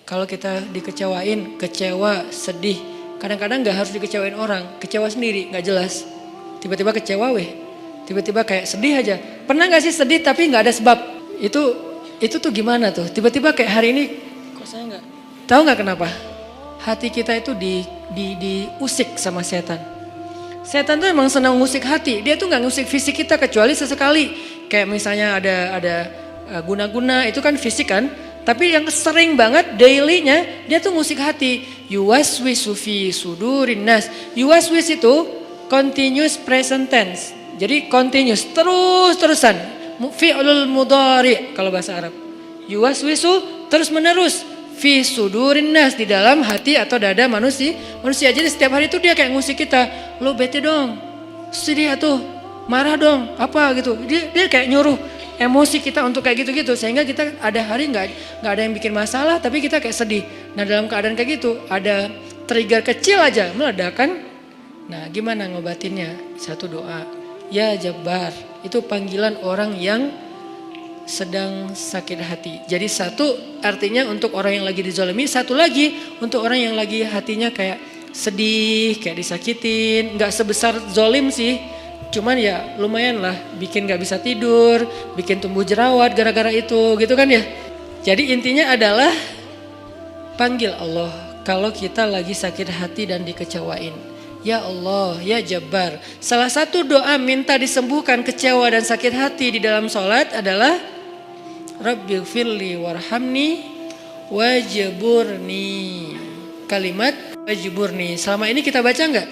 Kalau kita dikecewain, kecewa, sedih. Kadang-kadang gak harus dikecewain orang, kecewa sendiri, gak jelas. Tiba-tiba kecewa tiba-tiba kayak sedih aja. Pernah gak sih sedih tapi gak ada sebab? Itu tuh gimana tuh? Tiba-tiba kayak hari ini, kok saya gak? Tahu gak kenapa? Hati kita itu diusik sama setan. Setan tuh emang senang ngusik hati. Dia tuh gak ngusik fisik kita kecuali sesekali. Kayak misalnya ada guna-guna, itu kan fisik kan. Tapi yang sering banget dailynya dia tuh ngusik hati. Yuwaswisu fi sudurin nas. Yuwaswis itu continuous present tense. Jadi continuous, terus-terusan. Fi'lul mudhari kalau bahasa Arab. Yuwaswisu terus menerus. Fi sudurin nas, di dalam hati atau dada manusia. Jadi setiap hari itu dia kayak ngusik kita. Lo bete dong, sedih atuh, marah dong, apa gitu. Dia kayak nyuruh emosi kita untuk kayak gitu-gitu, sehingga kita ada hari nggak ada yang bikin masalah, tapi kita kayak sedih. Nah dalam keadaan kayak gitu, ada trigger kecil aja meledakan. Nah gimana ngobatinnya? Satu doa, ya Jabbar, itu panggilan orang yang sedang sakit hati. Jadi satu artinya untuk orang yang lagi dizalimi, satu lagi untuk orang yang lagi hatinya kayak sedih, kayak disakitin. Nggak sebesar zolim sih, cuman ya lumayan lah, bikin gak bisa tidur, bikin tumbuh jerawat gara-gara itu gitu kan ya. Jadi intinya adalah panggil Allah kalau kita lagi sakit hati dan dikecewain. Ya Allah, ya Jabbar. Salah satu doa minta disembuhkan kecewa dan sakit hati di dalam sholat adalah Rabbighfirli warhamni wajburni. Kalimat wajburni. Selama ini kita baca enggak?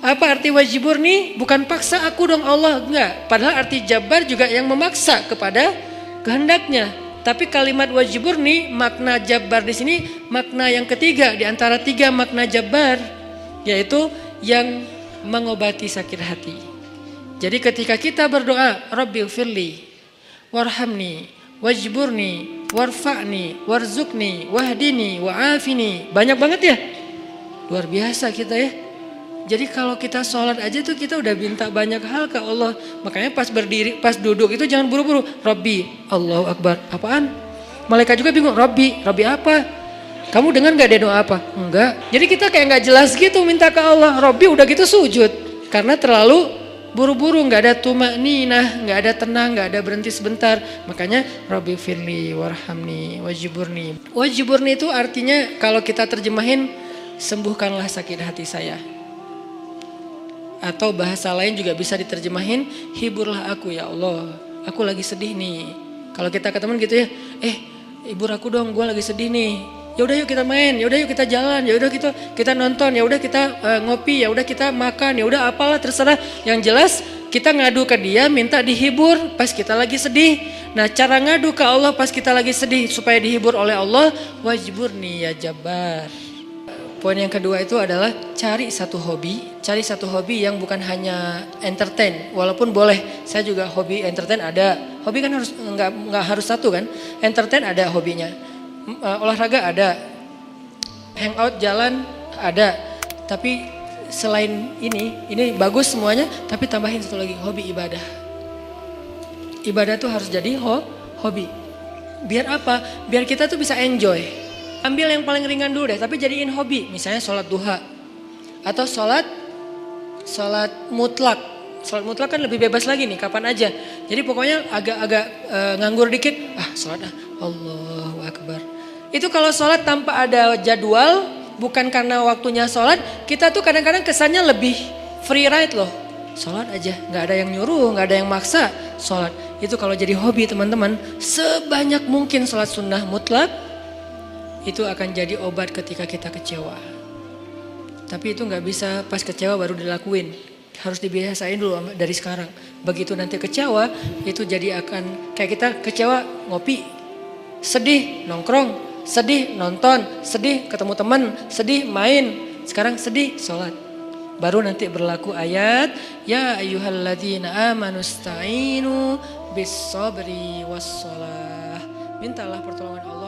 Apa arti wajburni? Bukan paksa aku dong Allah, enggak. Padahal arti Jabbar juga yang memaksa kepada kehendaknya. Tapi kalimat wajburni, makna Jabbar di sini makna yang ketiga di antara tiga makna Jabbar, yaitu yang mengobati sakit hati. Jadi ketika kita berdoa, Rabbighfirli warhamni wajburni warfa'ni warzuqni wahdini wa'afini. Banyak banget ya. Luar biasa kita ya. Jadi kalau kita sholat aja tuh kita udah minta banyak hal ke Allah. Makanya pas berdiri, pas duduk itu jangan buru-buru. Rabbi, Allahu Akbar. Apaan? Malaikat juga bingung. Rabbi apa? Kamu dengar gak dia doa apa? Enggak. Jadi kita kayak gak jelas gitu minta ke Allah. Rabbi udah gitu sujud. Karena terlalu buru-buru, gak ada tumakninah, gak ada tenang, gak ada berhenti sebentar. Makanya Rabbi firli warhamni wajburni. Wajburni itu artinya kalau kita terjemahin, sembuhkanlah sakit hati saya. Atau bahasa lain juga bisa diterjemahin, hiburlah aku ya Allah, aku lagi sedih nih. Kalau kita ke teman gitu ya, hibur aku dong, gue lagi sedih nih. Ya udah yuk kita main, ya udah yuk kita jalan, ya udah kita nonton, ya udah kita ngopi, ya udah kita makan, ya udah apalah terserah. Yang jelas kita ngadu ke dia, minta dihibur pas kita lagi sedih. Nah cara ngadu ke Allah pas kita lagi sedih supaya dihibur oleh Allah, wajburni ya Jabbar. Poin yang kedua itu adalah cari satu hobi yang bukan hanya entertain. Walaupun boleh, saya juga hobi entertain ada. Hobi kan harus nggak harus satu kan. Entertain ada hobinya, olahraga ada, hangout jalan ada. Tapi selain ini bagus semuanya. Tapi tambahin satu lagi, hobi ibadah. Ibadah tuh harus jadi hobi. Biar apa? Biar kita tuh bisa enjoy. Ambil yang paling ringan dulu deh, tapi jadiin hobi. Misalnya sholat duha. Atau sholat mutlak. Sholat mutlak kan lebih bebas lagi nih, kapan aja. Jadi pokoknya agak nganggur dikit. Sholat Allahu Akbar. Itu kalau sholat tanpa ada jadwal, bukan karena waktunya sholat. Kita tuh kadang-kadang kesannya lebih free ride loh. Sholat aja, gak ada yang nyuruh, gak ada yang maksa. Sholat, itu kalau jadi hobi teman-teman. Sebanyak mungkin sholat sunnah mutlak. Itu akan jadi obat ketika kita kecewa. Tapi itu gak bisa pas kecewa baru dilakuin. Harus dibiasain dulu dari sekarang. Begitu nanti kecewa, itu jadi akan kayak kita kecewa ngopi. Sedih nongkrong, sedih nonton, sedih ketemu teman, sedih main. Sekarang sedih sholat. Baru nanti berlaku ayat, ya ayyuhalladzina amanusta'inu bis sabri was shalah. Mintalah pertolongan Allah